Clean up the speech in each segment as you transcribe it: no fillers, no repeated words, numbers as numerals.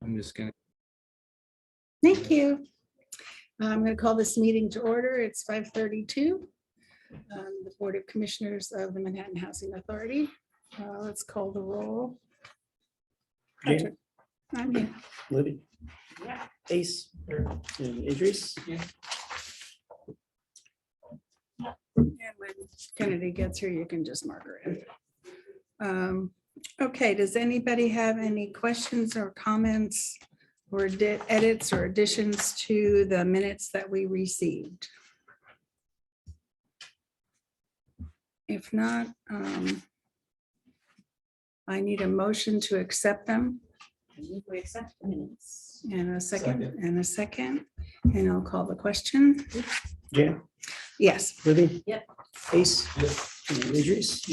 I'm just gonna. Thank you. I'm going to call this meeting to order. It's 5:32. The Board of Commissioners of the Manhattan Housing Authority. Let's call the roll. Jan, I'm here. Libby, Ace, and Idris. And when Kennedy gets here, you can just mark her in. Okay, does anybody have any questions or comments or edits or additions to the minutes that we received? If not, I need a motion to accept them. We accept the minutes. And a second, and I'll call the question. Jan, Yes, Libby. Yep. Ace. And Idris.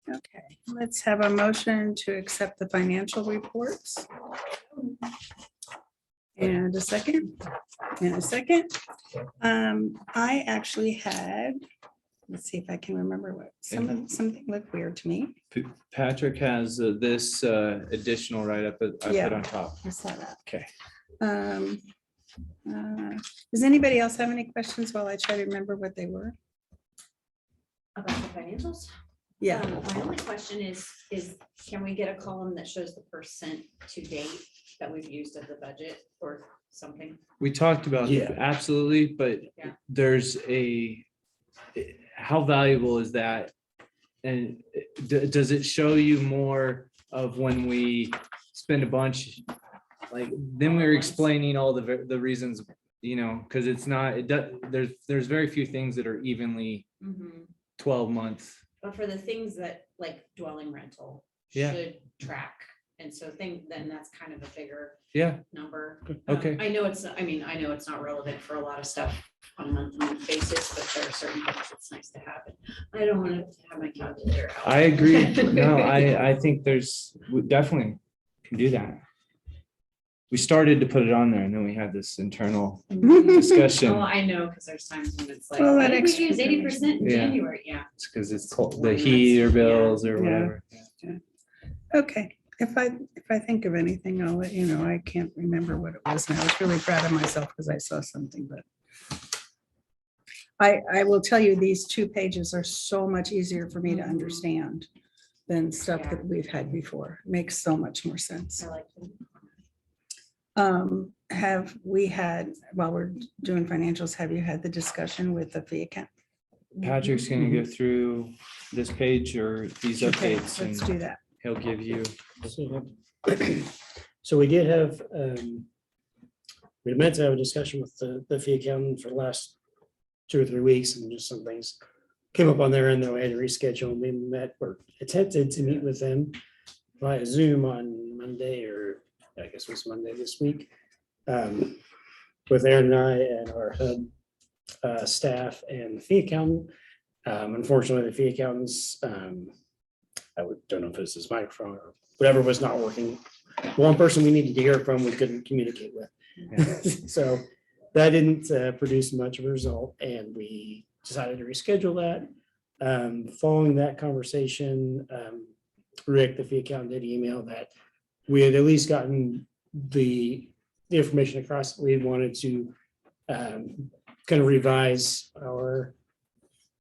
okay, let's have a motion to accept the financial reports. And a second. I actually had, let's see if I can remember what, something looked weird to me. Patrick has this additional write-up that I Yeah. put on top. I saw that. Okay. Does anybody else have any questions while I try to remember what they were? About the financials? Yeah, My only question is can we get a column that shows the percent to date that we've used of the budget or something? We talked about Yeah. absolutely, but Yeah. there's how valuable is that? And does it show you more of when we spend a bunch? Like then we were explaining all the reasons, because it's not, there's very few things that are evenly 12 months. But for the things that like dwelling rental Yeah. should track. And so then that's kind of a bigger Yeah, number. Okay. I know it's not relevant for a lot of stuff on a month-to-month basis, but there are certain things it's nice to have. I don't want to have my calculator out. I agree. No, I think we definitely can do that. We started to put it on there and then we had this internal discussion. Oh, I know, because there's times when it's like, Well, why that did we extra use 80% in Yeah. January? Yeah. It's because it's the heater bills or Yeah. whatever. okay. If I think of anything, I'll let you know. I can't remember what it was. And I was really proud of myself because I saw something, but I will tell you, these 2 pages are so much easier for me to understand than stuff that we've had before. Makes so much more sense. I like them. Have we had, while we're doing financials, have you had the discussion with the fee account? Patrick's gonna go through this page or these Okay, updates let's and do that. he'll give you. So we did have, we meant to have a discussion with the fee accountant for the last 2 or 3 weeks, and just some things came up on their end that we had to reschedule. And we met or attempted to meet with them via Zoom on Monday, or I guess it was Monday this week, with Aaron and I and our HUD staff and the fee accountant. Unfortunately, the fee accountants, don't know if it's his microphone or whatever was not working. One person we needed to hear from, we couldn't communicate with. So that didn't produce much of a result, and we decided to reschedule that. Following that conversation, Rick, the fee accountant, did email that we had at least gotten the information across. We wanted to kind of revise our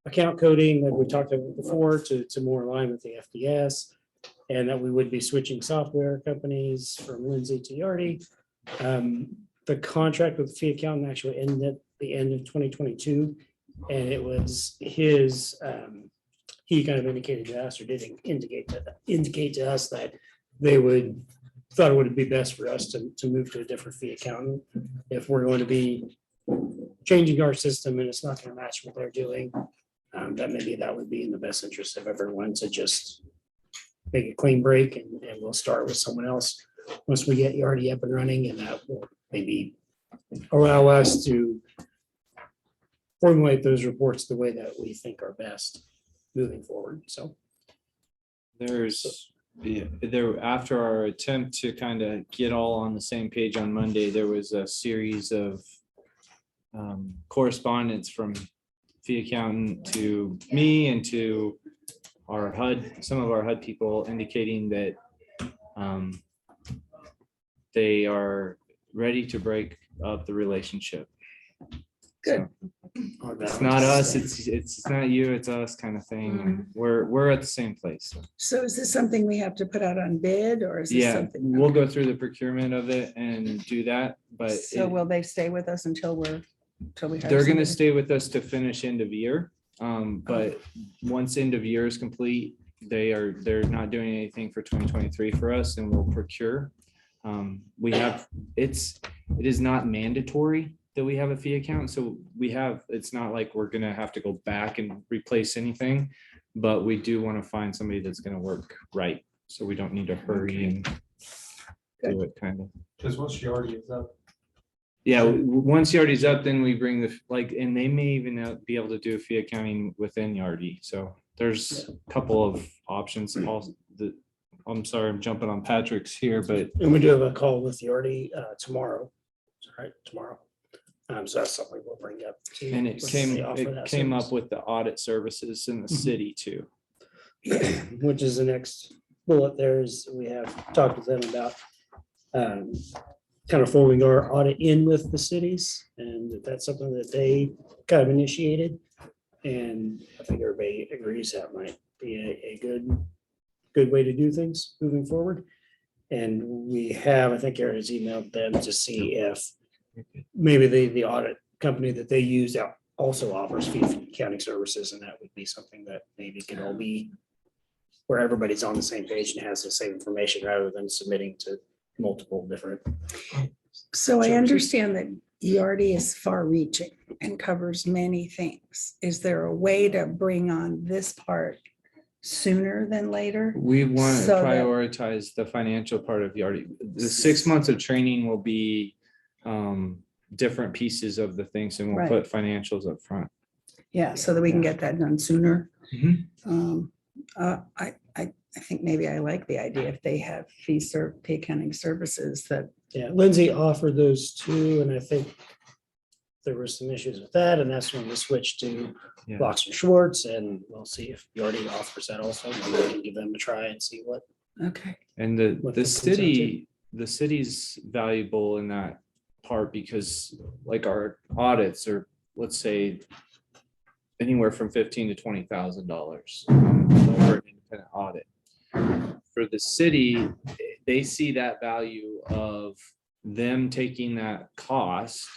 account coding that we talked about before to more align with the FDS, and that we would be switching software companies from Lindsay to Yardi. The contract with the fee accountant actually ended at the end of 2022, and it was his, he kind of indicated to us, or did indicate to us that they thought it would be best for us to move to a different fee accountant if we're going to be changing our system and it's not going to match what they're doing. That maybe that would be in the best interest of everyone to just make a clean break, and we'll start with someone else once we get Yardi up and running, and that will maybe allow us to formulate those reports the way that we think are best moving forward. So After our attempt to kind of get all on the same page on Monday, there was a series of correspondence from fee accountant to me and to our HUD, some of our HUD people, indicating that they are ready to break up the relationship. Good. So it's not us, it's not you, it's us kind of thing. And we're at the same place. So. So is this something we have to put out on bid or is this Yeah, something? we'll go through the procurement of it and do that, but So will they stay with us until we hire they're gonna somebody? stay with us to finish end of year. But once end of year is complete, they're not doing anything for 2023 for us, and we'll procure. It is not mandatory that we have a fee account, so it's not like we're gonna have to go back and replace anything, but we do want to find somebody that's gonna work right, so we don't need to hurry and do it kind of. Because once she already is up. Yeah, once Yardy's up, then we bring and they may even be able to do fee accounting within Yardy. So there's a couple of options. I'm sorry, I'm jumping on Patrick's here, but And we do have a call with Yardy tomorrow. Right, tomorrow. So that's something we'll bring up. too, and with the offer of that came up service. with the audit services in the Mhm. city too. Which is the next bullet there is we have talked with them about kind of folding our audit in with the cities, and if that's something that they kind of initiated. And I think everybody agrees that might be a good way to do things moving forward. And we have, I think Aaron has emailed them to see if maybe the audit company that they use out also offers fee accounting services, and that would be something that maybe could all be where everybody's on the same page and has the same information rather than submitting to multiple different. So I Services. understand that ERD is far reaching and covers many things. Is there a way to bring on this part sooner than later? We want to So that- prioritize the financial part of Yardy. The 6 months of training will be different pieces of the things, and we'll Right. put financials up front. Yeah, so that we can get that done sooner. Mhm. I think maybe I like the idea if they have fee accounting services that, Yeah, Lindsay offered those two, and I think there were some issues with that, and that's when we switched to Yeah. Boxer Schwartz, and we'll see if Yardy offers that also. Maybe we can give them a try and see what. okay, And What the this comes out to. the city's valuable in that part because like our audits are, let's say, anywhere from $15,000 to $20,000 for an independent audit. For the city, they see that value of them taking that cost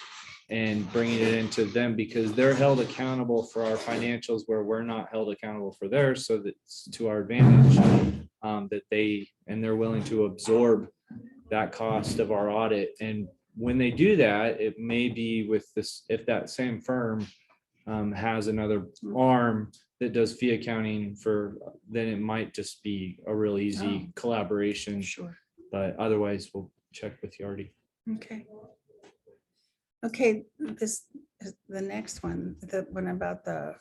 and bringing it into them because they're held accountable for our financials where we're not held accountable for theirs. So that's to our advantage, and they're willing to absorb that cost of our audit. And when they do that, it may be with this, if that same firm has another arm that does fee accounting then it might just be a real easy collaboration. sure, But otherwise, we'll check with Yardy. okay. Okay, this is the next one, the one about the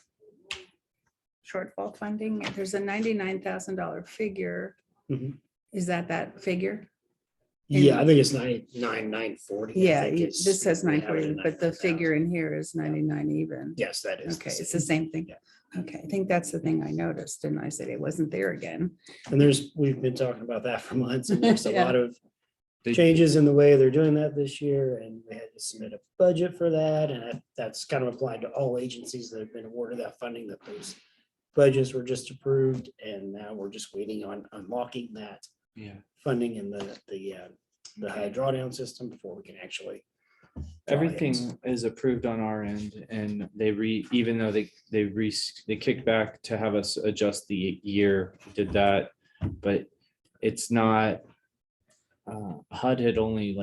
shortfall funding, there's a $99,000 figure. Mhm. Is that figure? Yeah, I think it's 940. Yeah, this says 940, but the figure in here is 99 even. Yes, that is. Okay, it's the same thing. Yeah. Okay, I think that's the thing I noticed, and I said it wasn't there again. And we've been talking about that for months, and there's a Yeah. lot of They- changes in the way they're doing that this year, and we had to submit a budget for that, and that's kind of applied to all agencies that have been awarded that funding, that those budgets were just approved, and now we're just waiting on unlocking that Yeah. funding in the high drawdown system before we can actually. draw it. Everything is approved on our end, and even though they kicked back to have us adjust the year, did that, but it's not. HUD had only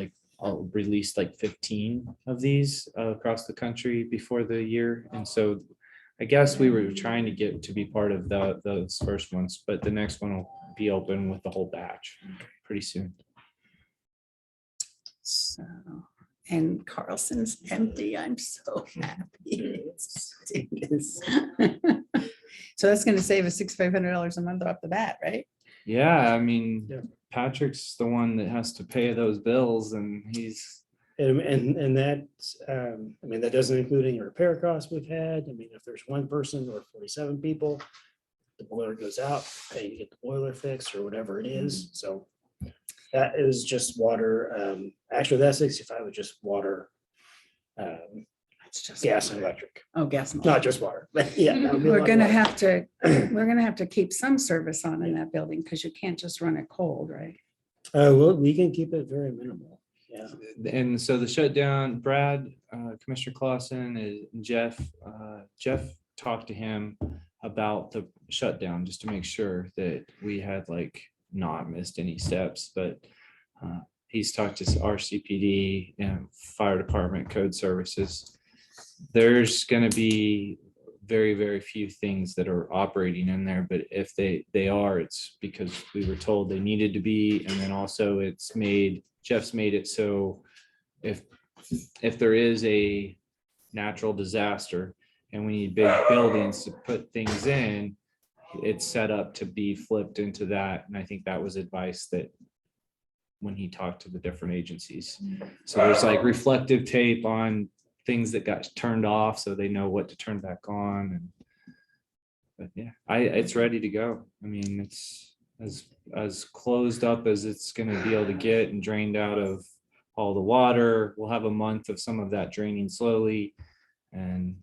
released 15 of these across the country before the year, and so I guess we were trying to get to be part of those first ones, but the next one will be open with the whole batch pretty soon. So, and Carlson's empty. I'm so happy. It is. So that's gonna save us $6,500 a month off the bat, right? Yeah, I mean, Yeah. Patrick's the one that has to pay those bills, and he's. And that, I mean, that doesn't include any repair costs we've had. I mean, if there's one person or 47 people, the boiler goes out, pay to get the boiler fixed or whatever it is. So That is just water. Actually, that 65 was just water, It's just gas and electric, Oh, gas. and not just water. But yeah, that would be a We're lot gonna more. we're gonna have to keep some service on in that building because you can't just run it cold, right? Well, we can keep it very minimal. Yeah. And so the shutdown, Brad, Commissioner Clausen and Jeff, Jeff talked to him about the shutdown, just to make sure that we had like not missed any steps, but he's talked to our CPD and fire department, code services. There's gonna be very, very few things that are operating in there, but if they are, it's because we were told they needed to be, and then also Jeff's made it so if there is a natural disaster and we need big buildings to put things in, it's set up to be flipped into that. And I think that was advice that when he talked to the different agencies. So there's like reflective tape on things that got turned off so they know what to turn back on. And but yeah, it's ready to go. I mean, it's as closed up as it's gonna be able to get and drained out of all the water. We'll have a month of some of that draining slowly and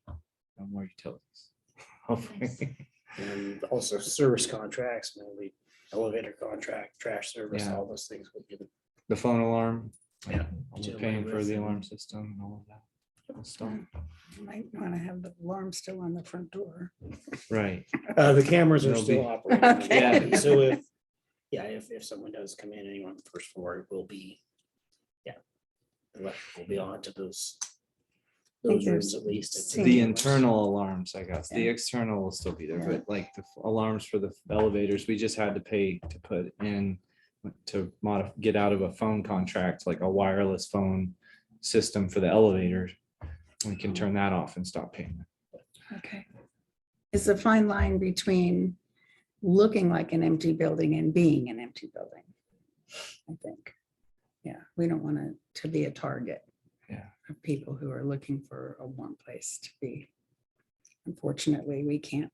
no more utilities. Hopefully. And also service contracts, maybe elevator contract, trash service, Yeah. all those things will be the The phone alarm. Yeah. We're paying for the alarm system and all of that. Stuff. You might want to have the alarm still on the front door. Right. The cameras are They'll still be- operating. Okay. Yeah, so if someone does come in, anyone on the first floor, it will be, electric will be on to those think rooms there's at least. seen- The internal alarms, I guess. The Yeah. external will still be there, Yeah. but like the alarms for the elevators, we just had to pay to put in to get out of a phone contract, like a wireless phone system for the elevators. We can turn that off and stop paying. Okay. It's a fine line between looking like an empty building and being an empty building. I think. Yeah, we don't want it to be a target. Yeah. Of people who are looking for a warm place to be. Unfortunately, we can't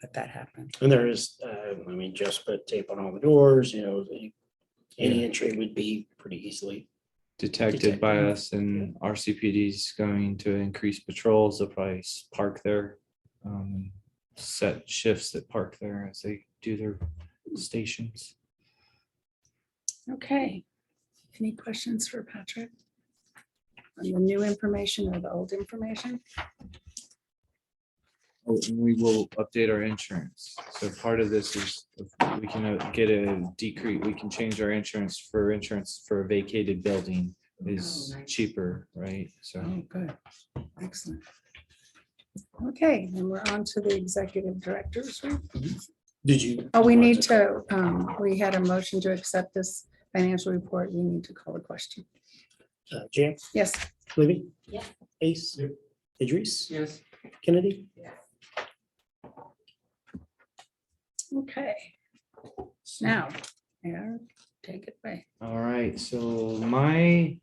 let that happen. And there is, just put tape on all the doors, any Yeah. entry would be pretty easily. Detected by Detected. us, and our CPD is going to increase patrols. They'll probably park there. Set shifts that park there as they do their stations. Okay. Any questions for Patrick? On the new information or the old information? Oh, and we will update our insurance. So part of this is if we can get a decrease, we can change our insurance for a vacated building is Oh, nice. cheaper, right? So Oh, good. Excellent. Okay, and we're on to the executive directors. Did you? Oh, we need to, we had a motion to accept this financial report. We need to call a question. Jan, Yes, Libby? Yeah. Ace? Idris? yes. Kennedy? okay. Now, yeah, take it away. All right, so my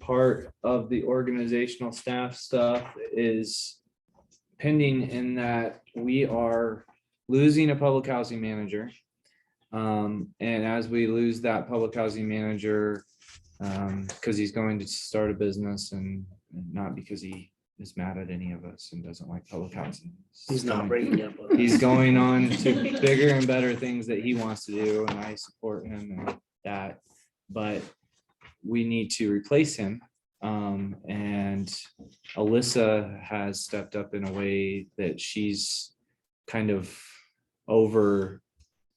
part of the organizational staff stuff is pending in that we are losing a public housing manager. And as we lose that public housing manager, because he's going to start a business and not because he is mad at any of us and doesn't like public housing. He's not going- breaking up. with He's us. going on to bigger and better things that he wants to do, and I support him and that. But we need to replace him. And Alyssa has stepped up in a way that she's kind of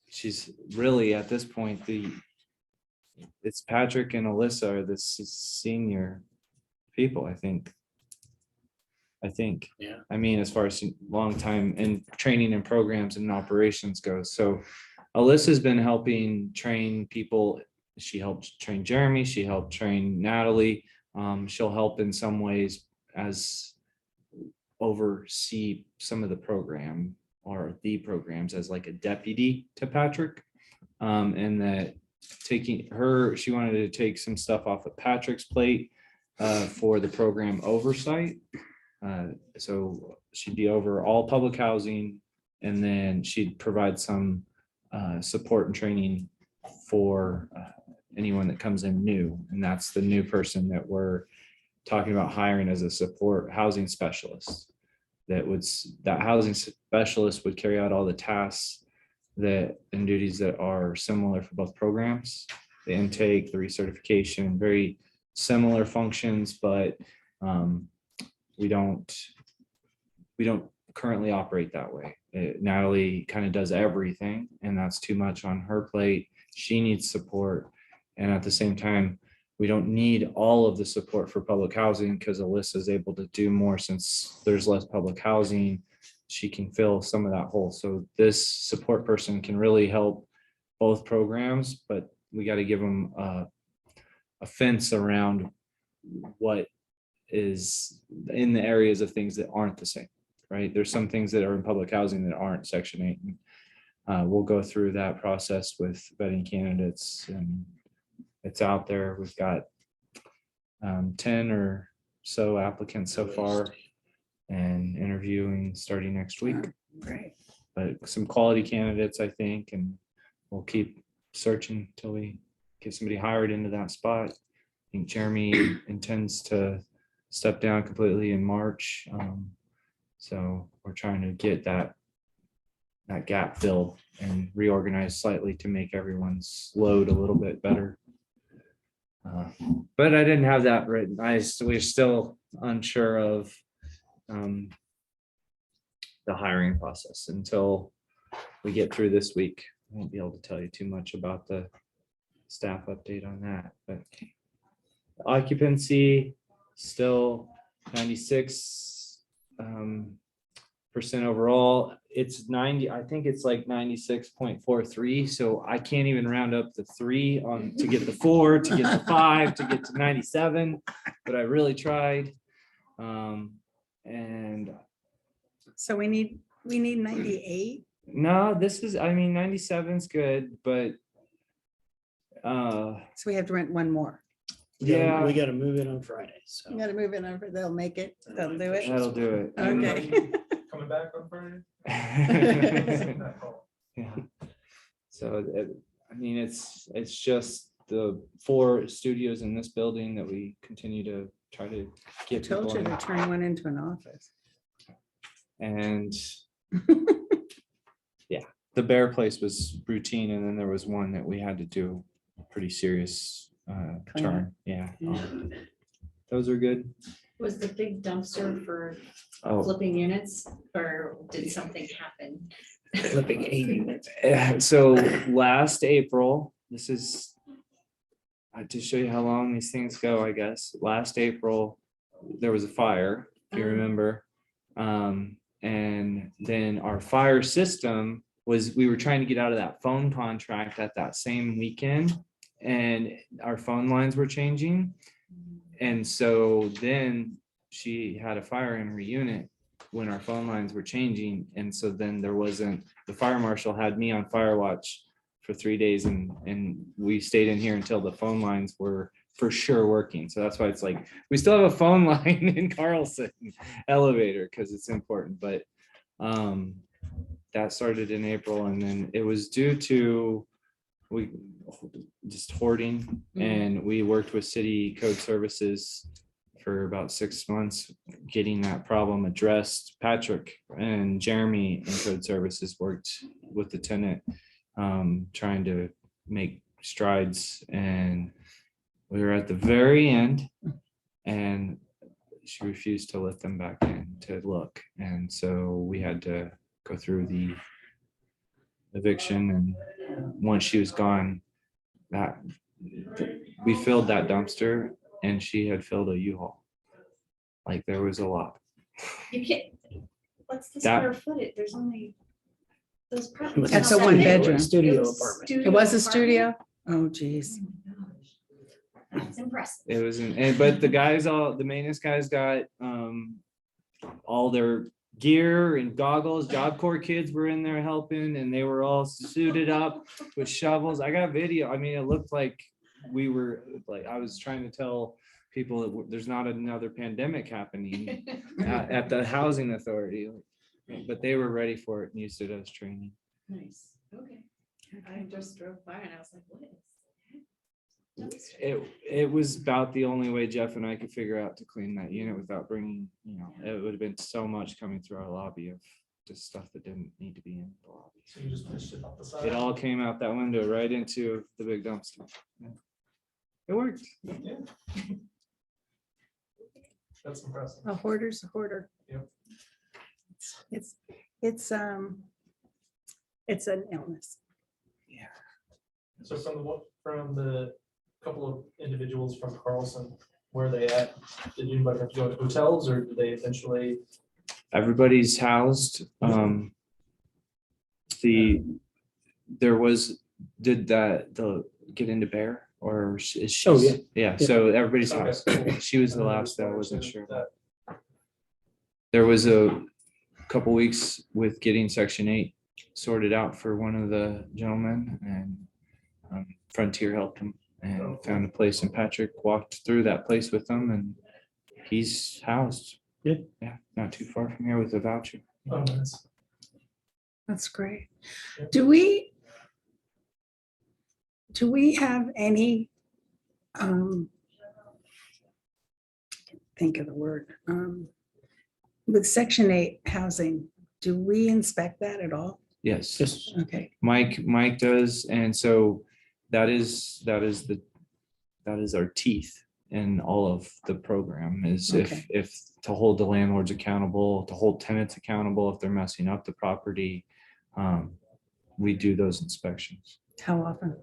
she's really at this point, it's Patrick and Alyssa are the senior people, I think. Yeah. I mean, as far as long time in training and programs and operations goes. So Alyssa's been helping train people. She helped train Jeremy. She helped train Natalie. She'll help in some ways as oversee some of the program or the programs as like a deputy to Patrick. And that she wanted to take some stuff off of Patrick's plate for the program oversight. So she'd be over all public housing, and then she'd provide some support and training for anyone that comes in new. And that's the new person that we're talking about hiring as a support housing specialist. That housing specialist would carry out all the tasks and duties that are similar for both programs. The intake, the recertification, very similar functions, but we don't currently operate that way. Natalie kind of does everything, and that's too much on her plate. She needs support. And at the same time, we don't need all of the support for public housing because Alyssa is able to do more since there's less public housing. She can fill some of that hole. So this support person can really help both programs, but we got to give them a fence around what is in the areas of things that aren't the same, right? There's some things that are in public housing that aren't Section 8. We'll go through that process with vetting candidates, and it's out there. We've got 10 or so applicants so far, and interviewing starting next week. Great. But some quality candidates, I think, and we'll keep searching until we get somebody hired into that spot. I think Jeremy intends to step down completely in March. So we're trying to get that gap filled and reorganize slightly to make everyone's load a little bit better. But I didn't have that written. We're still unsure of the hiring process until we get through this week. I won't be able to tell you too much about the staff update on that, but occupancy still 96% overall. It's 90, I think it's like 96.43. So I can't even round up the 3 on to get the 4, to get the 5, to get to 97, but I really tried. And So we need 98. no, this is, I mean, 97 is good, but So we have to rent one more. yeah, We gotta move it on Friday, so. You gotta move it over. They'll make it. They'll do it. that'll do it. Okay. Coming back on Friday? Yeah. So, I mean, it's just the 4 studios in this building that we continue to try to get people Told you in. to turn one into an office. And yeah, the bear place was routine, and then there was one that we had to do a pretty serious Clean up. turn. Yeah. Those are good. Was the big dumpster for Oh, flipping units, or did something happen? Flipping 80. so last April, this is to show you how long these things go, I guess. Last April, there was a fire, if you Oh. remember. And then our fire system we were trying to get out of that phone contract at that same weekend, and our phone lines were changing. And so then she had a fire in her unit when our phone lines were changing. And so then the fire marshal had me on fire watch for 3 days, and we stayed in here until the phone lines were for sure working. So that's why it's like, we still have a phone line in Carlson elevator because it's important. But that started in April, and then it was due to we just hoarding, and we worked with city code services for about 6 months getting that problem addressed. Patrick and Jeremy in code services worked with the tenant, trying to make strides, and we were at the very end, and she refused to let them back in to look. And so we had to go through the eviction, and once she was gone, we filled that dumpster, and she had filled a U-Haul. Like, there was a lot. You can't, what's the That- square footage? There's only those. That's a one bedroom. Studio apartment. It was a studio? Oh, geez. That's impressive. It was, but the maintenance guys got all their gear and goggles. Job Corps kids were in there helping, and they were all suited up with shovels. I got video. I mean, it looked like we were like, I was trying to tell people that there's not another pandemic happening at the housing authority, but they were ready for it and used it as training. Nice, okay. I just drove by and I was like, what is? It was about the only way Jeff and I could figure out to clean that unit without bringing, it would have been so much coming through our lobby of just stuff that didn't need to be in the lobby. So you just pushed it out the side. It all came out that window right into the big dumpster. Yeah. It worked. Yeah. That's impressive. A hoarder's a hoarder. Yep. It's an illness. So from the couple of individuals from Carlson, where are they at? Did anybody have to go to hotels or did they eventually? Everybody's housed. Did the get into Bear or is she? Oh, yeah. Yeah, so everybody's Okay. housed. She was the last that I wasn't sure about. There was a couple weeks with getting Section 8 sorted out for one of the gentlemen, and Frontier helped him and found a place, and Patrick walked through that place with them, and he's housed. Yeah. Yeah, not too far from here with a voucher. Oh, nice. That's great. Yep. Do we have any, think of the word, with Section 8 housing, do we inspect that at all? Yes. Yes. Okay, Mike does, and so that is our teeth in all of the program is Okay. if to hold the landlords accountable, to hold tenants accountable if they're messing up the property. We do those inspections. how often?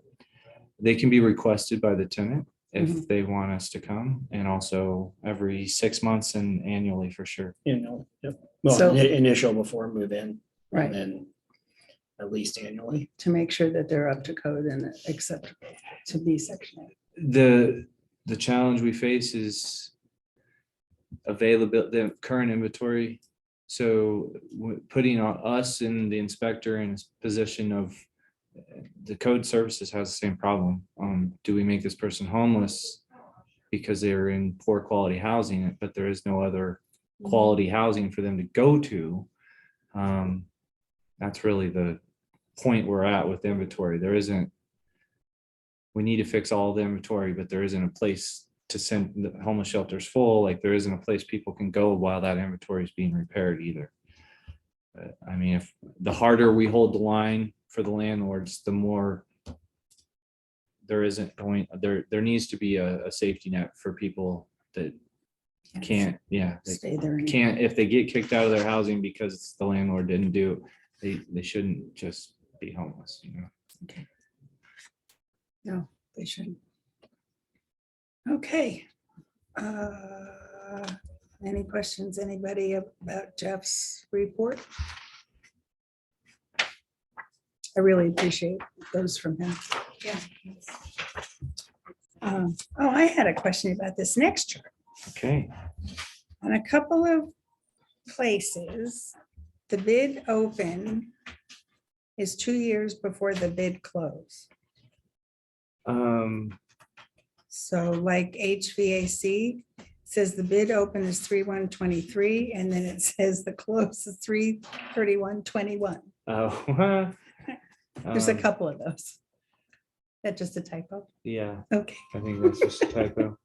They can be requested by the tenant if Mhm. they want us to come, and also every 6 months and annually for sure. Yep. Well, So- initial before move in, and Right, then at least annually. to make sure that they're up to code and acceptable to be Section 8. The challenge we face is availability, the current inventory. So putting us in the inspector in a position of the code services has the same problem. Do we make this person homeless because they're in poor quality housing, but there is no other quality housing for them to go to? That's really the point we're at with inventory. There isn't, we need to fix all the inventory, but there isn't a place to send the homeless shelters full. Like there isn't a place people can go while that inventory is being repaired either. But, I mean, if the harder we hold the line for the landlords, the more there isn't going, there needs to be a safety net for people that Yes. can't, they Stay there. and- can't, if they get kicked out of their housing because the landlord didn't do, they shouldn't just be homeless, No, they shouldn't. Okay. Any questions, anybody about Jeff's report? I really appreciate those from him. Yeah. Oh, I had a question about this next chart. Okay. On a couple of places, the bid open is 2 years before the bid close. So like HVAC says the bid open is 3/1/23, and then it says the close is 3/31/21. Oh. There's a couple of those. That just a typo? Yeah, Okay, I think that's just a typo.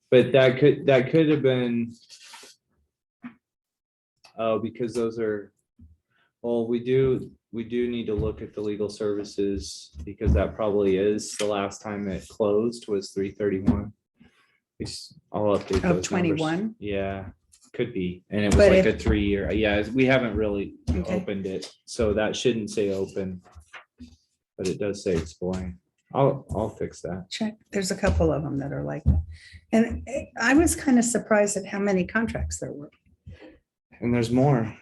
But that could have been. Oh, because those are, well, we do need to look at the legal services because that probably is the last time it closed was 3/31. I'll update Of those numbers. 21? Yeah, could be. And it was But like if- a 3-year. Yeah, we haven't really Okay. opened it, so that shouldn't say open. But it does say exploring. I'll fix that. check. There's a couple of them that are like that. And I was kind of surprised at how many contracts there were. And there's more.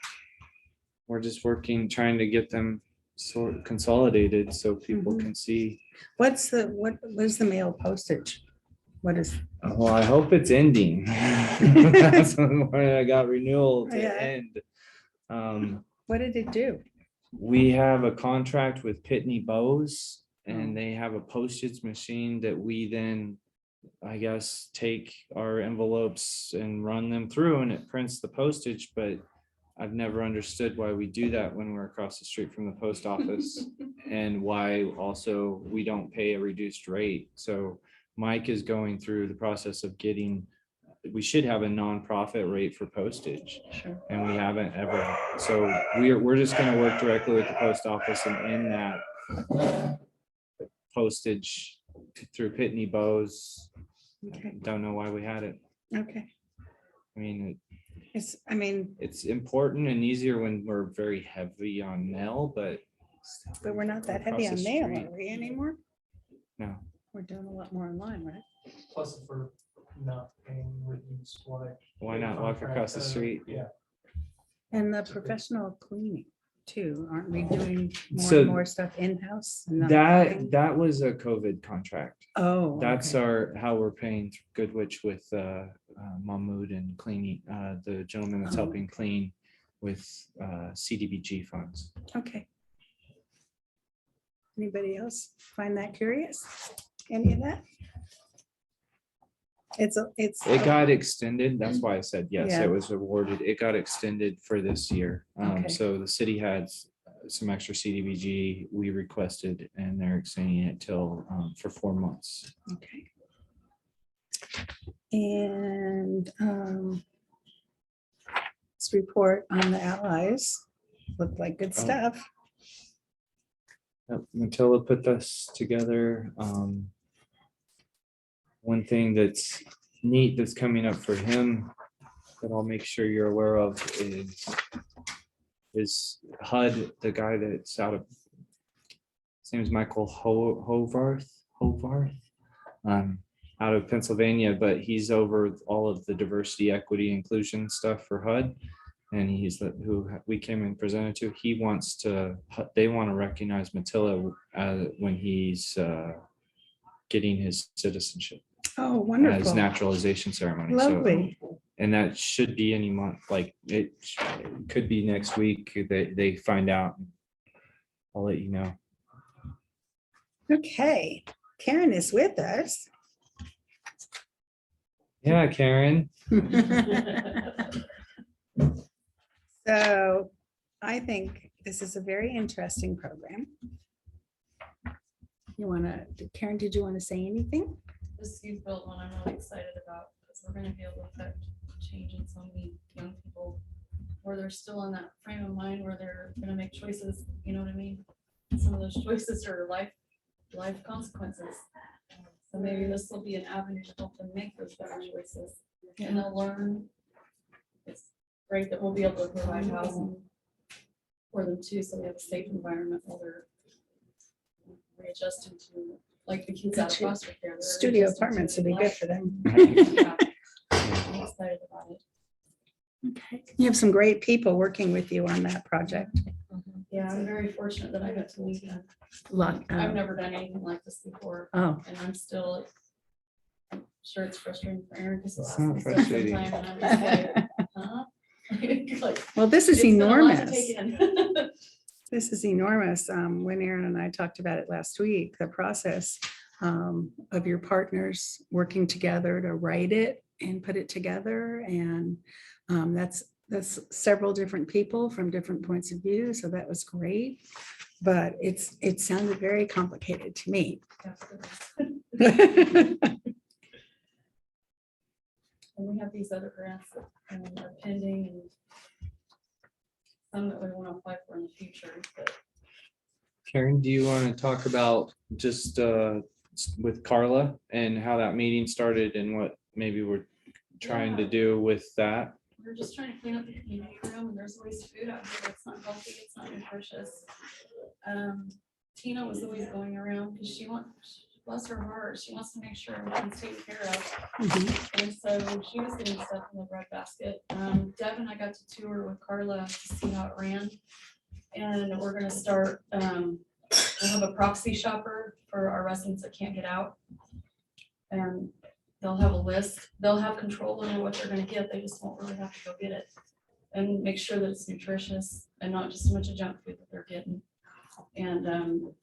We're just working, trying to get them sort of consolidated so people Mhm. can see. What is the mail postage? What is, Well, I hope it's ending. That's why I got renewal to Yeah. end. what did it do? We have a contract with Pitney Bowes Oh. and they have a postage machine that we then, I guess, take our envelopes and run them through and it prints the postage, but I've never understood why we do that when we're across the street from the post office, and why also we don't pay a reduced rate. So Mike is going through the process of getting, we should have a nonprofit rate for postage, Sure. and we haven't ever. So we're just gonna work directly with the post office and in that postage through Pitney Bowes. Okay, Don't know why we had it. okay. I mean, I mean, it's important and easier when we're very heavy on mail, but we're not that heavy across on the mail, street. are we anymore? no. We're doing a lot more online, right? Plus, if we're not paying reduced, Why not walk across the street? Yeah. And the professional cleaning too, aren't we doing more So and more stuff in-house? Not- That was a COVID contract. Oh. That's okay. how we're paying Goodwitch with Mahmood and cleaning, the gentleman that's Oh, helping clean with CDBG funds. Okay. Anybody else find that curious? Any of that? It's. It got extended. That's why I said yes, Yeah. it was awarded. It got extended for this year. Okay. So the city had some extra CDBG we requested, and they're extending it till for 4 months. Okay. And let's report on the allies. Looked like good Oh. stuff. Yep, Matilda put this together. One thing that's neat that's coming up for him that I'll make sure you're aware of is HUD, the guy that's out of, his name is Michael Hovarth, out of Pennsylvania, but he's over all of the diversity, equity, inclusion stuff for HUD. And he's who we came and presented to. He wants to, they want to recognize Matilda when he's getting his citizenship, Oh, his wonderful. naturalization ceremony. So, Lovely. and that should be any month, like it could be next week. They find out. I'll let you know. Okay, Karen is with us. Yeah, Karen. So I think this is a very interesting program. You want to, Karen, did you want to say anything? This youth build one I'm really excited about, because we're gonna be able to affect change in so many young people where they're still in that frame of mind where they're gonna make choices, you know what I mean? Some of those choices are life consequences. So maybe this will be an avenue to help them make those better choices, and they'll learn. It's great that we'll be able to provide housing for them too, so they have a safe environment while they're readjusting to, like the kids out of foster care. they're Studio readjusting to apartments would be good life. for them. Yeah, I'm excited about it. Okay. You have some great people working with you on that project. Yeah, I'm very fortunate that I got to lead that. Luck. I've never done anything like this before, Oh, and I'm still, I'm sure it's frustrating for Aaron because It's he'll ask not me stuff frustrating. sometime, and I'm just like, huh? Like, well, this is it's been a lot to enormous. take in. This is enormous. When Aaron and I talked about it last week, the process of your partners working together to write it and put it together. And that's several different people from different points of view. So that was great. But it sounded very complicated to me. And we have these other grants that are pending and some that we want to apply for in the future, but Karen, do you want to talk about just with Carla and how that meeting started and what maybe we're trying to Yeah. do with that? we're just trying to clean up the community room, and there's always food out here that's not healthy, it's not nutritious. Tina was always going around because she wants, bless her heart, she wants to make sure everything's taken care of. Mhm. And so she was getting stuff in the bread basket. Deb and I got to tour with Carla to see how it ran. And we're gonna start, we'll have a proxy shopper for our residents that can't get out. And they'll have a list, they'll have control over what they're gonna get, they just won't really have to go get it. And make sure that it's nutritious and not just a bunch of junk food that they're getting. And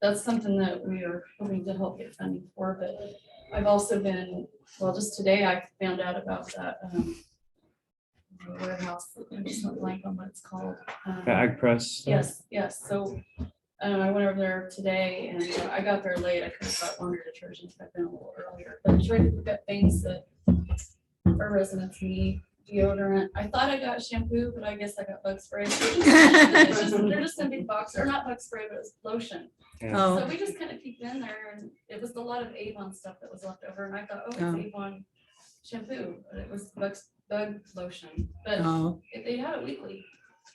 that's something that we are hoping to help get funding for, but I've also been, well, just today I found out about that warehouse. I just went blank on what it's called. The ag press. Yes, yes. So I went over there today and I got there late. I could have got laundry detergent if I'd been a little earlier. But it's ready to pick up things that our residents need. Deodorant. I thought I got shampoo, but I guess I got bug spray. They're just in big box, or not bug spray, but it's lotion. Yeah. So Oh, we just kind of peeked in there and it was a lot of Avon stuff that was left over. And I thought, oh, Oh. it's Avon shampoo, but it was bug lotion. But oh, they had it weekly.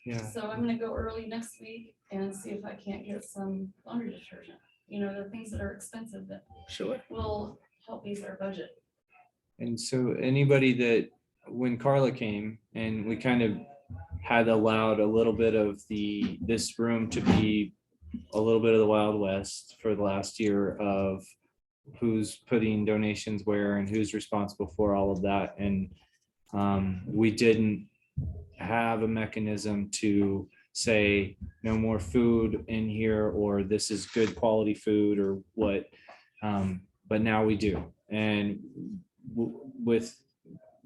Yeah. So I'm gonna go early next week and see if I can't get some laundry detergent. You know, the things that are expensive that sure. will help ease our budget. And so anybody that, when Carla came and we kind of had allowed a little bit of this room to be a little bit of the Wild West for the last year of who's putting donations where and who's responsible for all of that. And we didn't have a mechanism to say no more food in here, or this is good quality food, or what. But now we do. And with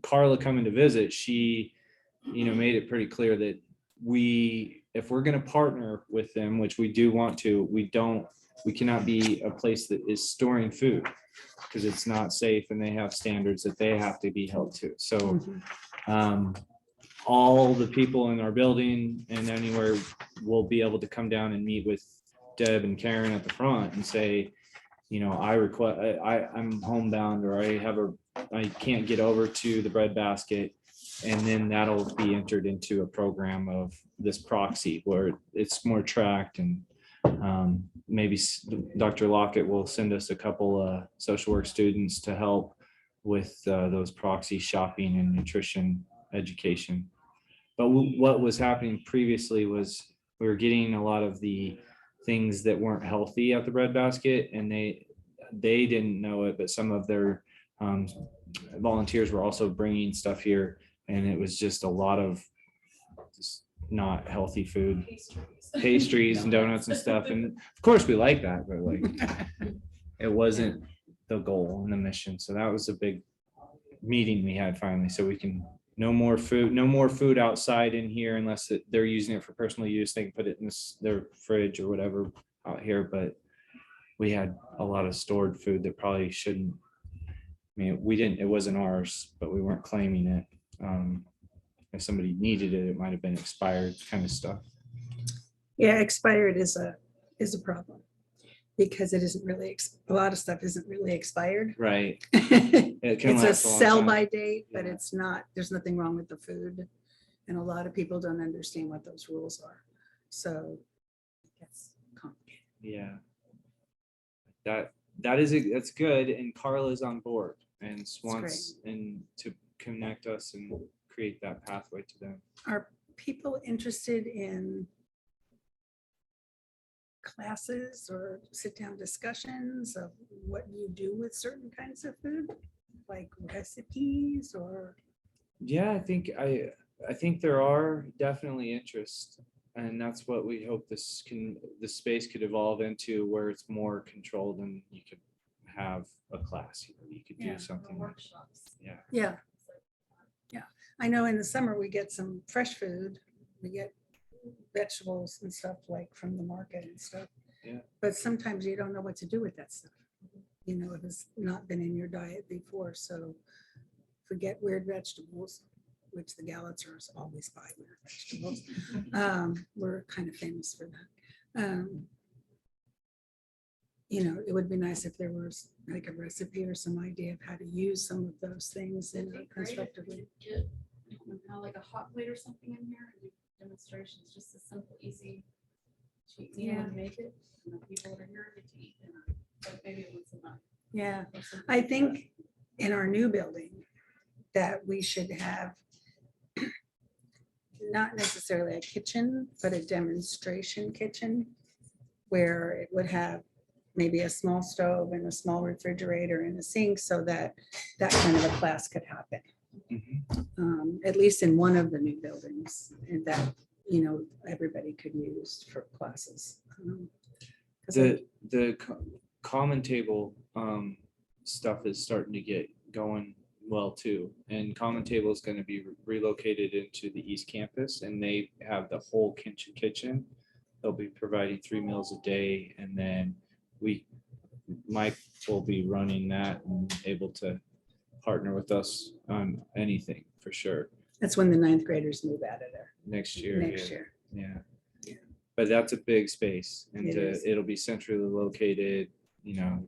Carla coming to visit, she, made it pretty clear that if we're going to partner with them, which we do want to, we cannot be a place that is storing food because it's not safe and they have standards that they have to be held to. So all the people in our building and anywhere will be able to come down and meet with Deb and Karen at the front and say, I'm homebound, or I can't get over to the breadbasket. And then that'll be entered into a program of this proxy where it's more tracked, and maybe Dr. Lockett will send us a couple social work students to help with those proxy shopping and nutrition education. But what was happening previously was we were getting a lot of the things that weren't healthy at the breadbasket, and they didn't know it, but some of their volunteers were also bringing stuff here, and it was just a lot of just not healthy food, pastries and donuts and stuff. And of course we like that, but it wasn't the goal and the mission. So that was a big meeting we had finally, so we can no more food outside in here unless they're using it for personal use. They can put it in their fridge or whatever out here. But we had a lot of stored food that probably shouldn't. It wasn't ours, but we weren't claiming it. If somebody needed it, it might have been expired kind of stuff. Yeah, expired is a problem because it isn't really, a lot of stuff isn't really expired. Right. It's a last a long sell time. by date, but Yeah. it's not, there's nothing wrong with the food. And a lot of people don't understand what those rules are. So it's complicated. Yeah. That's good. And Carla's on board and wants and to connect us and create that pathway to them. Are people interested in classes or sit-down discussions of what you do with certain kinds of food, like recipes or? Yeah, I think there are definitely interest, and that's what we hope the space could evolve into, where it's more controlled and you could have a class, you could Yeah, do something. Workshops. Yeah. Yeah. I know in the summer we get some fresh food. We get vegetables and stuff like from the market and stuff. Yeah. But sometimes you don't know what to do with that stuff. If it's not been in your diet before. So if we get weird vegetables, which the Gallaters always buy weird vegetables. We're kind of famous for that. It would be nice if there was like a recipe or some idea of how to use some of those things in a constructive way. Get like a hot plate or something in here and do demonstrations, just a simple, easy cheap meal and make it. And the people that are here get to eat dinner, like maybe once a month. Yeah, or something I like that. think in our new building that we should have not necessarily a kitchen, but a demonstration kitchen where it would have maybe a small stove and a small refrigerator and a sink so that that kind of a class could happen. Mhm. At least in one of the new buildings and that, everybody could use for classes. 'Cause The common table stuff is starting to get going well too. And Common Table is going to be relocated into the East Campus, and they have the whole kitchen. They'll be providing 3 meals a day, and then Mike will be running that and able to partner with us on anything for sure That's when the ninth graders move out of there next year. next yeah. year. Yeah. But that's a big space, and It is. it'll be centrally located, you know,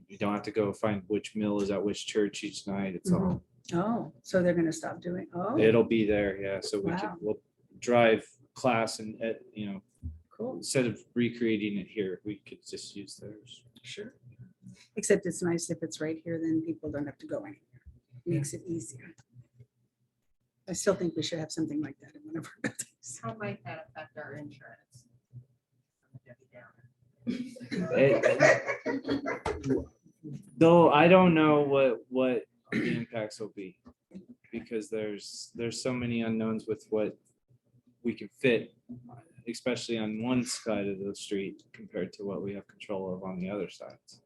you don't have to go find which mill is at which church each night. It's all, Oh, so they're gonna stop doing, oh, it'll be there, yeah, so Wow. we'll drive class and, you know, cool. instead of recreating it here, we could just use theirs. Sure. Except it's nice if it's right here, then people don't have to go anywhere. Makes it easier. I still think we should have something like that in one of our buildings. How might that affect our insurance? Though I don't know what the impacts will be, because there's so many unknowns with what we can fit, especially on one side of the street compared to what we have control of on the other sides.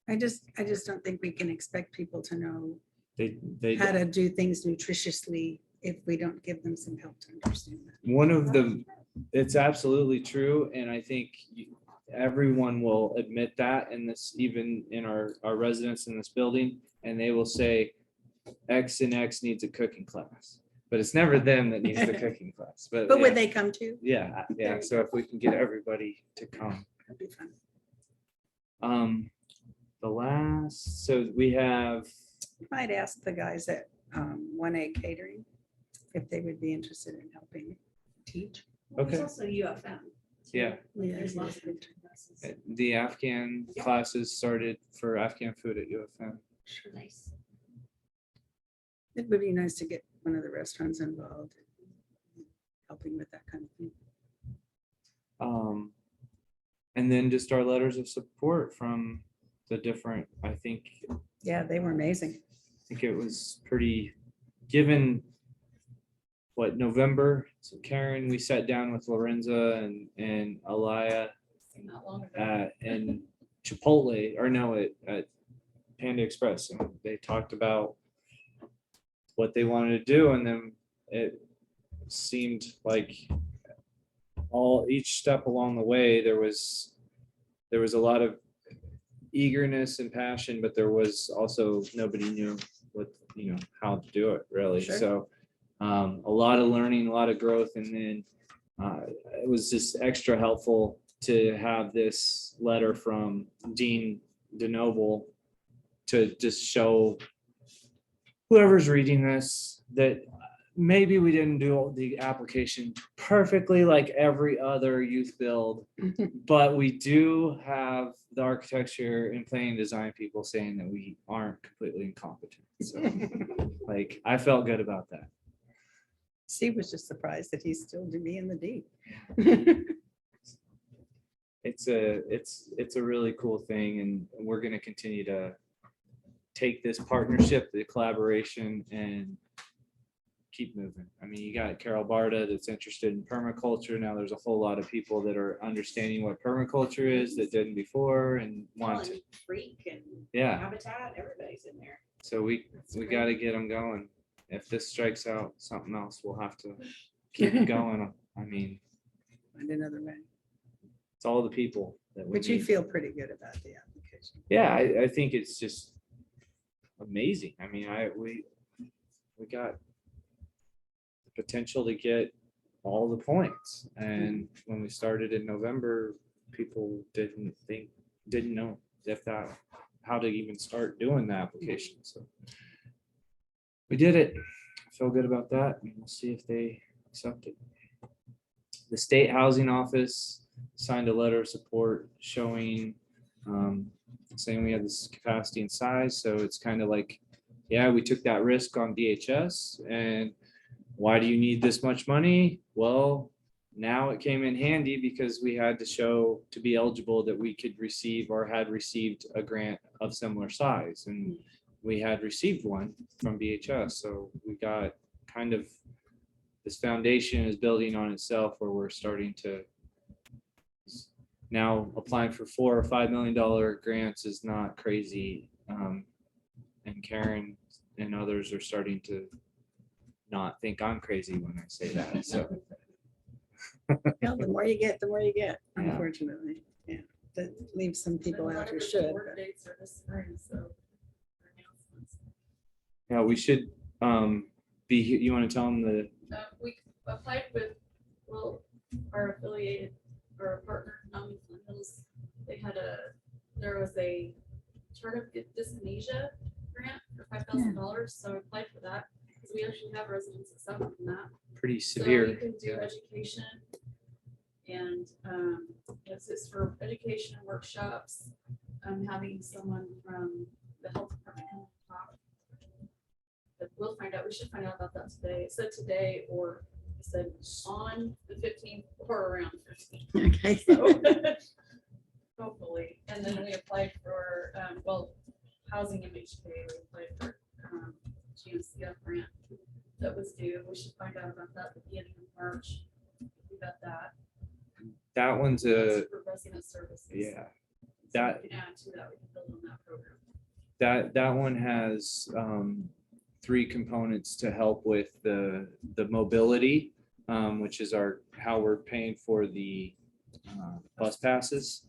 I just don't think we can expect people to know They how to do things nutritiously if we don't give them some help to understand that. one of the, it's absolutely true, and I think everyone will admit that in this, even in our residents in this building, and they will say X and X needs a cooking class, but it's never them that needs the cooking class. But yeah, would they come to? yeah, so if we can get everybody to come. That'd be fun. The last, so we have, Might ask the guys at 1A Catering if they would be interested in helping teach. There's okay, also UFM. too. Yeah. There's lots of different classes. the Afghan classes started for Afghan food at UFM. Nice. It would be nice to get one of the restaurants involved, helping with that kind of thing. And then just our letters of support from the different, I think Yeah, they were amazing. it was pretty, given what, November, so Karen, we sat down with Lorenza and Alaya Not long ago. and Chipotle, or no, at Panda Express, and they talked about what they wanted to do, and then it seemed like each step along the way, there was a lot of eagerness and passion, but there was also, nobody knew what, how to do it really. Sure. So a lot of learning, a lot of growth, and then it was just extra helpful to have this letter from Dean DeNoble to just show whoever's reading this that maybe we didn't do the application perfectly like every other youth build, but we do have the architecture and planning design people saying that we aren't completely incompetent. So like, I felt good about that. Steve was just surprised that he's still to be in the D. It's a really cool thing, and we're going to continue to take this partnership, the collaboration, and keep moving. I mean, you got Carol Barta that's interested in permaculture. Now there's a whole lot of people that are understanding what permaculture is that didn't before and want to. Freak and Yeah. Habitat, everybody's in there. So we got to get them going. If this strikes out something else, we'll have to keep it going. I mean, Find another way. it's all the people that we But you need. feel pretty good about the application. Yeah, I think it's just amazing. I mean, we got the potential to get all the points. And when we started in November, people didn't know how to even start doing the application. So we did it. I feel good about that, and we'll see if they accept it. The state housing office signed a letter of support showing, saying we have this capacity and size. So it's kind of like, yeah, we took that risk on DHS, and why do you need this much money? Well, now it came in handy because we had to show to be eligible that we could receive or had received a grant of similar size. And we had received one from DHS. So we got kind of, this foundation is building on itself, where we're starting to now applying for $4 or $5 million grants is not crazy. And Karen and others are starting to not think I'm crazy when I say that. So Well, the more you get, the more you get, Yeah. unfortunately. Yeah, that leaves some people And out who whatever the should. work dates are this spring, so. announcements. yeah, we should be. You want to tell them the We applied with, well, our affiliated, or partner, Flint Hills, there was a tardive dyskinesia grant for $5,000, so I applied for that, because we actually have residents that suffer from that. pretty So you severe? can do education, and this is for education workshops. I'm having someone from the health department come talk. But we'll find out, we should find out about that today. It said today, or it said on the 15th or around 15th. Okay. So, hopefully, and then we applied for, housing MHA, we applied for GMCF grant that was due. We should find out about that at the beginning of March. We got that. That one's That's for resident services. yeah. So That we can add to that, we can build on that program. that one has 3 components to help with the mobility, which is how we're paying for the bus passes.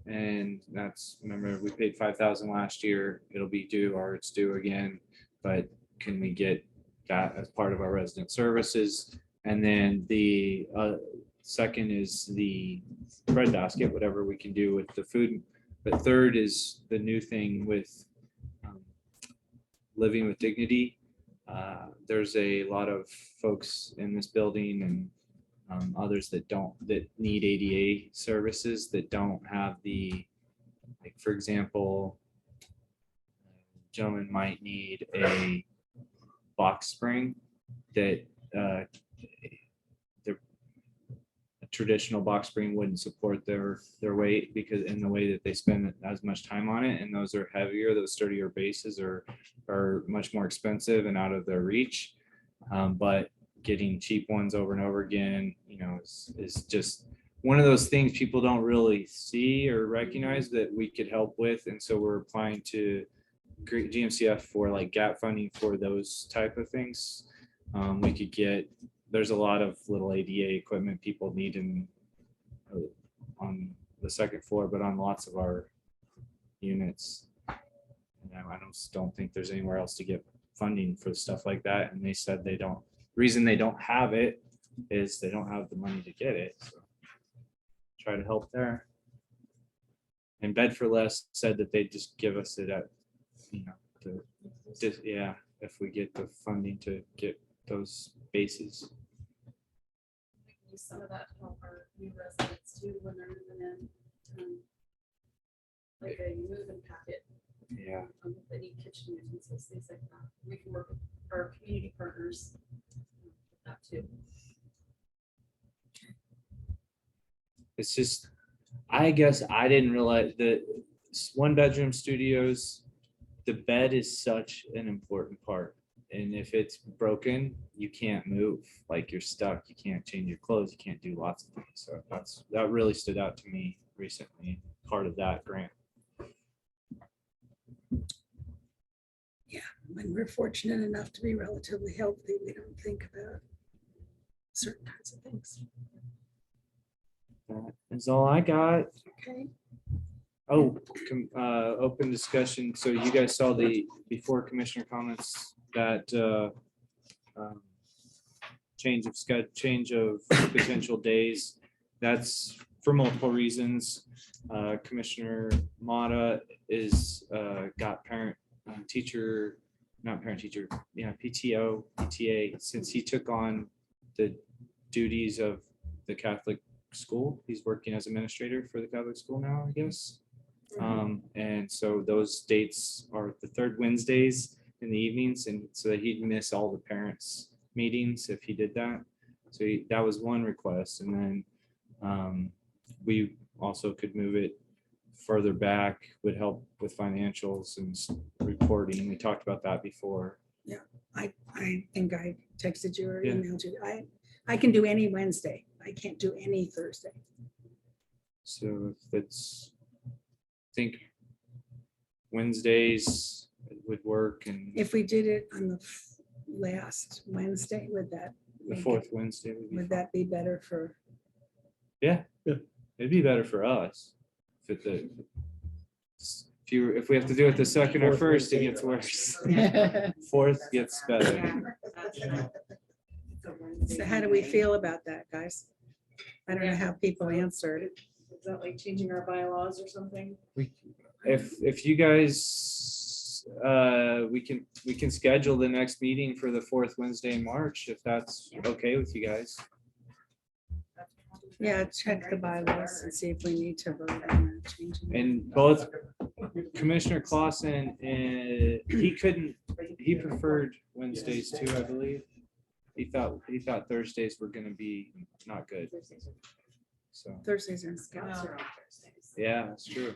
And that's, remember, we paid 5,000 last year. It'll be due, or it's due again, but can we get that as part of our resident services? And then the second is the bread basket, whatever we can do with the food. But third is the new thing with living with dignity. There's a lot of folks in this building and others that need ADA services that don't have like, for example, gentleman might need a box spring that a traditional box spring wouldn't support their weight, because in the way that they spend as much time on it, and those are heavier, those sturdier bases are much more expensive and out of their reach. But getting cheap ones over and over again, is just one of those things people don't really see or recognize that we could help with. And so we're applying to GMCF for like gap funding for those type of things. We could get, there's a lot of little ADA equipment people need on the second floor, but on lots of our units. And I don't think there's anywhere else to get funding for stuff like that. And they said reason they don't have it is they don't have the money to get it. So try to help there. And Bed for Less said that they just give us it at, if we get the funding to get those bases. We can use some of that to help our new residents too when they're moving in. Like a move-in packet. Yeah. If they need kitchen utensils, things like that. We can work with our community partners with that too. It's just, I guess I didn't realize that 1-bedroom studios, the bed is such an important part. And if it's broken, you can't move, like you're stuck, you can't change your clothes, you can't do lots of things. So that really stood out to me recently, part of that grant. Yeah, when we're fortunate enough to be relatively healthy, we don't think about certain kinds of things. That is all I got. Okay. Oh, open discussion. So you guys saw before commissioner comments that change of potential days. That's for multiple reasons. Commissioner Mata got PTA, since he took on the duties of the Catholic school. He's working as administrator for the Catholic school now, I guess. And so those dates are the third Wednesdays in the evenings, and so that he'd miss all the parents' meetings if he did that. So that was one request, and then we also could move it further back, would help with financials and reporting. We talked about that before. Yeah, I think I texted you or Yeah. emailed you. I can do any Wednesday. I can't do any Thursday. So if it's, I think Wednesdays would work and If we did it on the last Wednesday, would that, the make fourth it- Wednesday would be, would that be better for? it'd be better for us. If it, if we have to do it the second or Fourth first, it Wednesday gets or worse. Fourth gets better. So how do we feel about that, guys? I don't know how people answered. Is that like changing our bylaws or something? If you guys, we can schedule the next meeting for the fourth Wednesday in March, if that's okay with you guys. Yeah, check the bylaws and see if we need to vote on it, change it. And both Commissioner Clausen, he preferred Wednesdays too, I believe. He thought Thursdays were gonna be not good, so, Thursdays are Scouts are on Thursdays. yeah, that's true.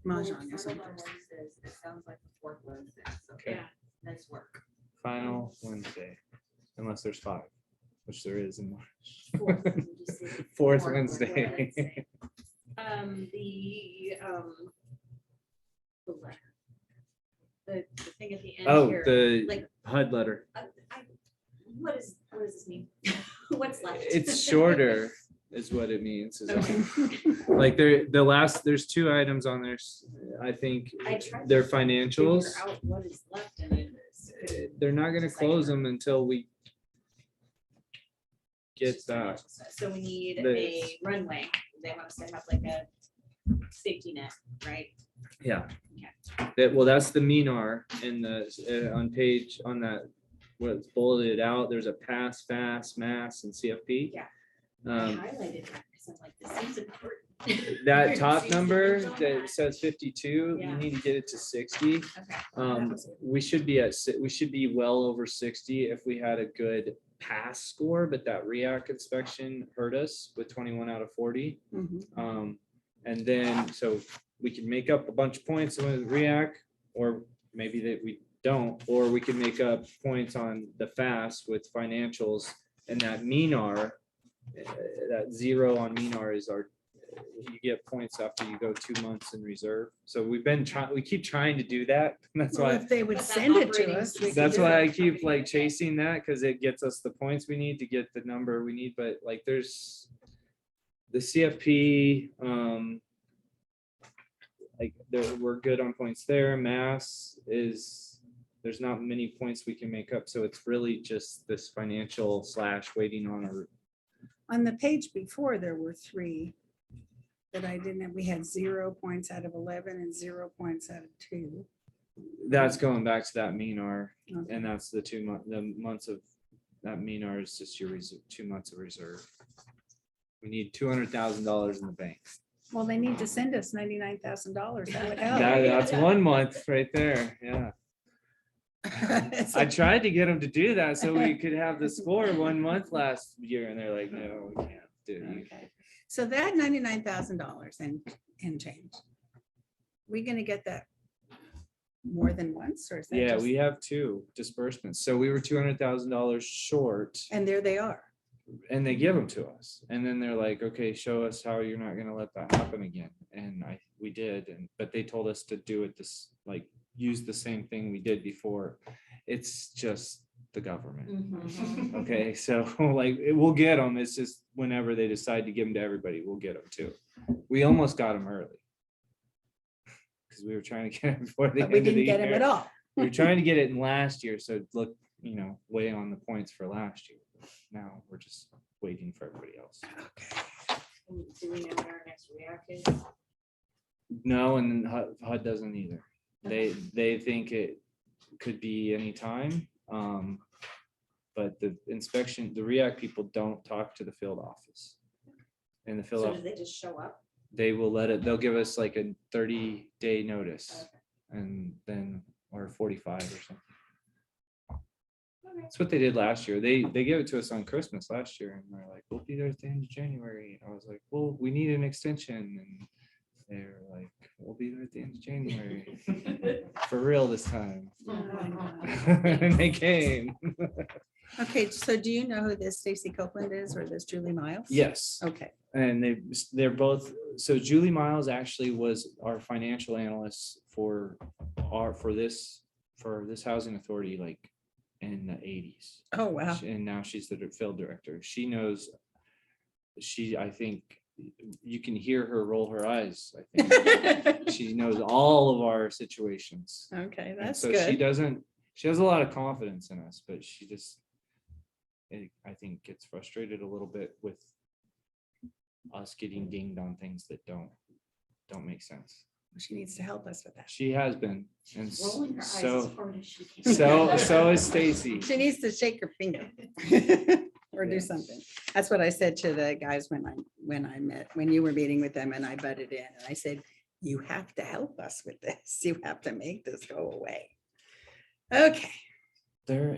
Mahjong is on Final Thursday. Wednesdays, it sounds like the fourth Wednesday, so Okay. yeah, nice work. Final Wednesday, unless there's 5, which there is in March. Fourth, did you say? Fourth Fourth Wednesday. Wednesday. The letter. The thing at the end Oh, here. the like- HUD letter. What does this mean? What's left? It's shorter is what it means. is Okay. Like there's 2 items on there. I think I tried to their figure financials, out what is left in it. they're not gonna close them until we get It's just that. financial stuff. So we need The- a runway. They want us to have like a safety net, right? Yeah. Well, that's the MENAR in the, on page, on that, what's bulleted out, there's a pass, fast, mass, and CFP. Yeah. I Um, highlighted that because I'm like, this seems important. that top Seems to number hinge on that says 52, Yeah. you need to get it to 60. Okay. We should be we should be well over 60 if we had a good pass score, but that REAC inspection hurt us with 21 out of 40. Mhm. And then, so we can make up a bunch of points with REAC, or maybe that we don't, or we can make up points on the fast with financials, and that MENAR, that 0 on MENAR is our, you get points after you go 2 months in reserve. So we've been trying, we keep trying to do that. That's Well, why, if they would But that send it to operating us. we could that's do why it. I keep like chasing that, because it gets us the points we need to get the number we need, but like there's the CFP, like we're good on points there. Mass is, there's not many points we can make up, so it's really just this financial / waiting on a, On the page before, there were 3 that I didn't have. We had 0 points out of 11 and 0 points out of 2. that's going back to that MENAR, Okay. and that's the months of, that MENAR is just your 2 months of reserve. We need $200,000 in the bank. Well, they need to send us $99,000. That would help. That's 1 month right there, yeah. I tried to get them to do that so we could have the score 1 month last year, and they're like, no, we can't do it. Okay. So that $99,000 and change. We gonna get that more than once, or is that Yeah, just- we have 2 disbursements, so we were $200,000 short, And there they are. and they give them to us, and then they're like, okay, show us how you're not gonna let that happen again, and we did, but they told us to do it like use the same thing we did before. It's just the government. Mhm. Okay, so like, we'll get them. It's just whenever they decide to give them to everybody, we'll get them too. We almost got them early. Because we were trying to get it before the But we end of the didn't get them at year. all. We were trying to get it in last year, so look, way on the points for last year. Now we're just waiting for everybody else. Do we know what our next react is? No, and then HUD doesn't either. They think it could be any time. But the inspection, the REAC people don't talk to the field office. And the field, So do they just show up? they will they'll give us like a 30-day notice, and then, or 45 or something. Okay. That's what they did last year. They gave it to us on Christmas last year, and they're like, we'll be there at the end of January. I was like, well, we need an extension, and they're like, we'll be there at the end of January. For real this time. Oh, my God. And they came. Okay, so do you know who this Stacy Copeland is or this Julie Miles? Yes. Okay, And they're both, so Julie Miles actually was our financial analyst for this housing authority, like in the 80s. oh, wow. And now she's the field director. She knows, I think you can hear her roll her eyes. I think she knows all of our situations. Okay, And that's so she good. has a lot of confidence in us, but she just, I think gets frustrated a little bit with us getting dinged on things that don't make sense. She needs to help us with that. She has been, and Rolling her eyes as so, hard as she can. so is Stacy. She needs to shake her finger or do Yeah. something. That's what I said to the guys when you were meeting with them and I butted in and I said, you have to help us with this. You have to make this go away. Okay. There,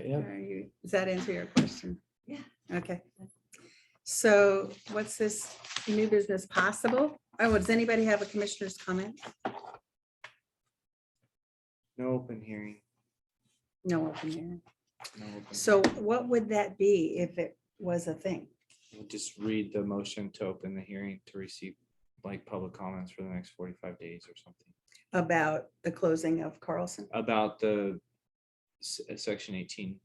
Does that answer your question? Yeah. Okay. So what's this new business possible? Oh, does anybody have a commissioner's comment? no open hearing. No open hearing. No open So what would that be if it was a thing? hearing. We'll just read the motion to open the hearing to receive like public comments for the next 45 days or something About the closing of Carlson? about the section 18,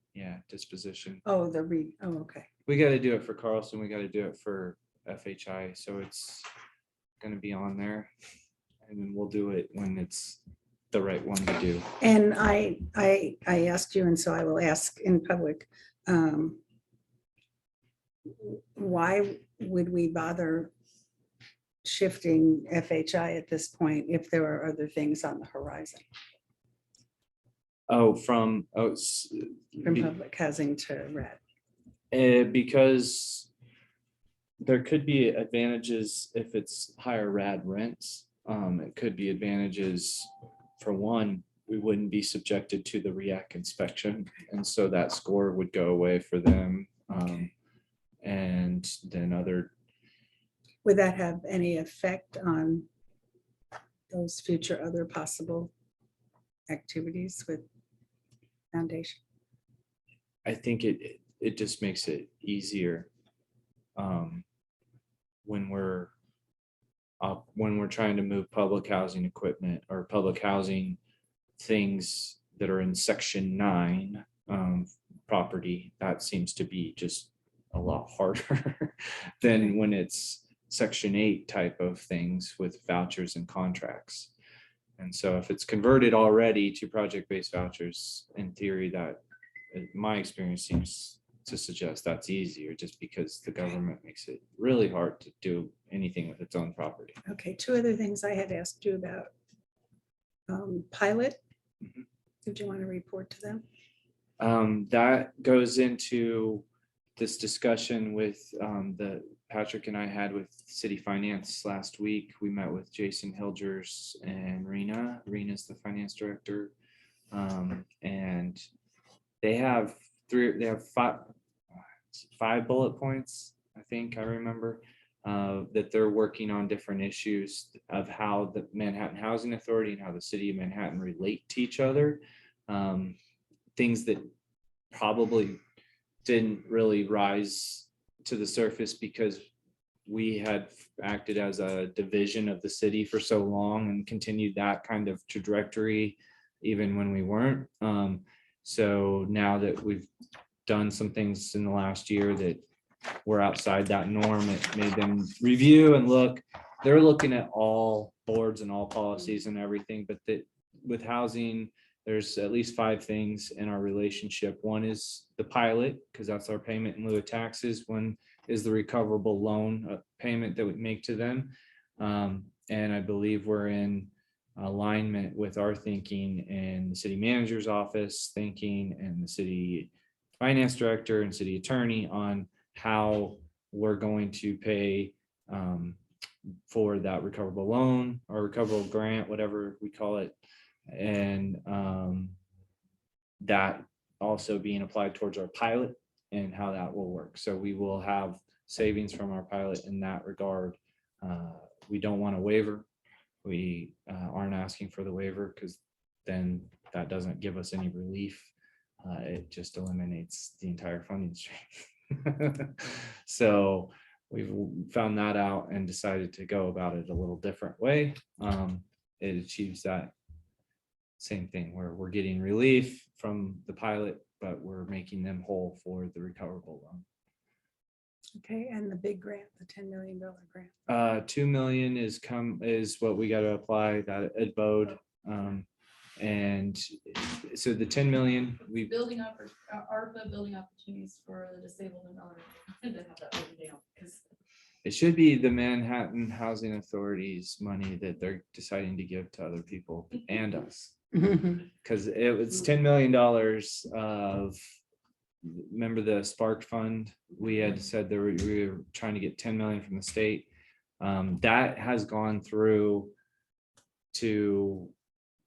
disposition. Oh, okay. We got to do it for Carlson. We got to do it for FHI. So it's going to be on there, and then we'll do it when it's the right one to do. And I asked you, and so I will ask in public. Why would we bother shifting FHI at this point if there are other things on the horizon From public housing to red? because there could be advantages if it's higher rad rents. It could be advantages for one, we wouldn't be subjected to the REAC inspection, and so that score would go away for them. And then Would that have any effect on those future other possible activities with foundation? I think it just makes it easier when we're trying to move public housing equipment or public housing things that are in section 9 property. That seems to be just a lot harder than when it's section 8 type of things with vouchers and contracts. And so if it's converted already to project-based vouchers, in theory, that my experience seems to suggest that's easier, just because the government makes it really hard to do anything with its own property. Okay, two other things I had asked you about. Pilot. Mhm. Did you want to report to them? That goes into this discussion with Patrick and I had with city finance last week. We met with Jason Hilgers and Rena. Rena's the finance director. And they have five bullet points, I think I remember, that they're working on different issues of how the Manhattan Housing Authority and how the city of Manhattan relate to each other. Things that probably didn't really rise to the surface because we had acted as a division of the city for so long and continued that kind of trajectory even when we weren't. So now that we've done some things in the last year that were outside that norm, it made them review and look. They're looking at all boards and all policies and everything, but that with housing, there's at least 5 things in our relationship. One is the pilot, because that's our payment in lieu of taxes. One is the recoverable loan payment that we make to them. And I believe we're in alignment with our thinking and the city manager's office thinking and the city finance director and city attorney on how we're going to pay for that recoverable loan or recoverable grant, whatever we call it. And that also being applied towards our pilot and how that will work. So we will have savings from our pilot in that regard. We don't want a waiver. We aren't asking for the waiver because then that doesn't give us any relief. it just eliminates the entire funding stream. So we've found that out and decided to go about it a little different way. It achieves that same thing where we're getting relief from the pilot, but we're making them whole for the recoverable loan. Okay, and the big grant, the $10 million grant. 2 million is what we got to apply that at BOD. And so the 10 million, we, Building up, ARPA building opportunities for the disabled and elderly. I didn't have that written down, because it should be the Manhattan Housing Authority's money that they're deciding to give to other people and us. Because it was $10 million of, remember the Spark Fund? We had said that we were trying to get 10 million from the state. That has gone through to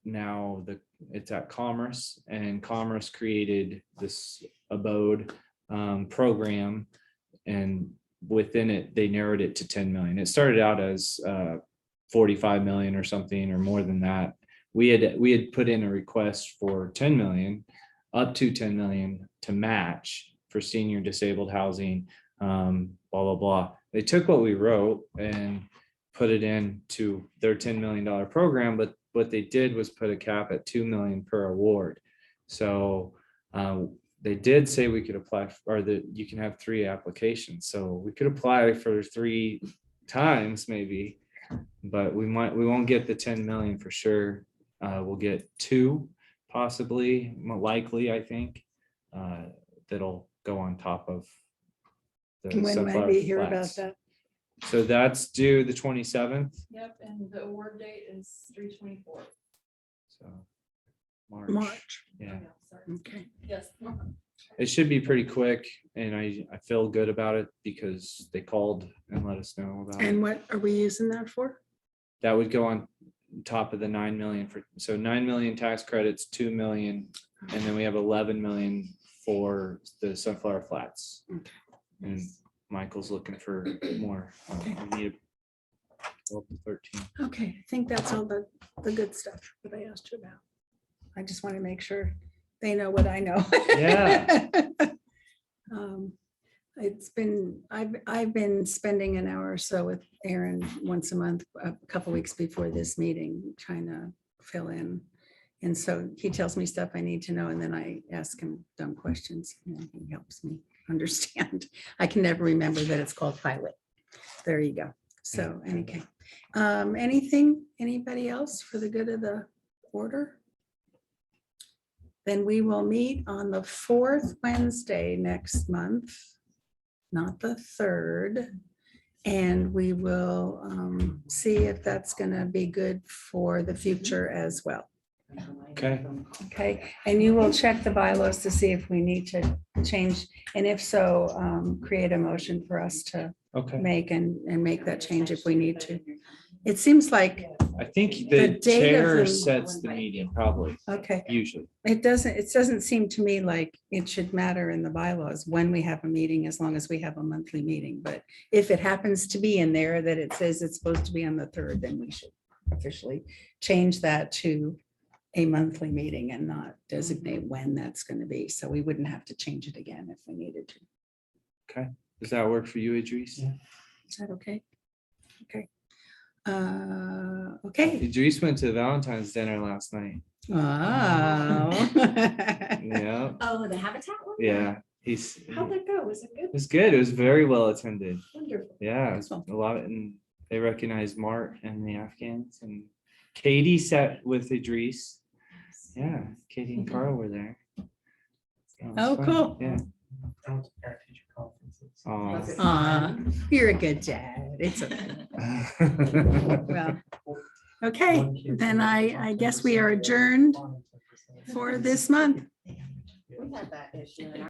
now it's at Commerce, and Commerce created this abode program, and within it, they narrowed it to 10 million. It started out as 45 million or something, or more than that. We had put in a request for 10 million, up to 10 million to match for senior disabled housing, blah, blah, blah. They took what we wrote and put it into their $10 million program, but what they did was put a cap at 2 million per award. So they did say we could apply, or that you can have 3 applications. So we could apply for 3 times maybe, but we won't get the 10 million for sure. We'll get 2 possibly, more likely, I think, that'll go on top of the When might Sunflower we hear about Flats. that? So that's due the 27th. Yep, and the award date is 3/24. So March. March, Yeah, Sorry. okay. Yes. it should be pretty quick, and I feel good about it because they called and let us know about it. And what are we using that for? That would go on top of the 9 million for, so 9 million tax credits, 2 million, and then we have 11 million for the Sunflower Flats. Okay. And Michael's looking for more. We need 12 to 13. Okay, I think that's all the good stuff that I asked you about. I just want to make sure they know what I know. Yeah. I've been spending an hour or so with Aaron once a month, a couple weeks before this meeting, trying to fill in. And so he tells me stuff I need to know, and then I ask him dumb questions, and he helps me understand. I can never remember that it's called pilot. There you go. So, okay. Anybody else for the good of the order? Then we will meet on the 4th Wednesday next month, not the 3rd. And we will see if that's going to be good for the future as well. Okay. Okay, and you will check the bylaws to see if we need to change, and if so, create a motion for us to Okay. make and make that change if we need to. It seems like, I think The the date of chair the- sets the meeting, probably, okay, usually. it doesn't seem to me like it should matter in the bylaws when we have a meeting, as long as we have a monthly meeting. But if it happens to be in there that it says it's supposed to be on the 3rd, then we should officially change that to a monthly meeting and not designate when that's going to be. So we wouldn't have to change it again if we needed to. Okay. Does that work for you, Idris? Yeah. Is that okay? Okay. Okay. Idris went to Valentine's dinner last night. Wow. Yeah. Oh, the Habitat one? Yeah. How'd that go? Was it good? It was good. It was very well attended. Wonderful. Yeah, it was Cool. a lot, and they recognized Mart and the Afghans, and Katie sat with Idris. Yeah, Katie and Carl were there. So it was Oh, fun. cool. Yeah. I went to parent teacher conferences. Aw. Aw, you're a good dad. It's okay. Well, okay, One kid then said I guess we 10%, are adjourned on 10%. for this month. We had that issue in our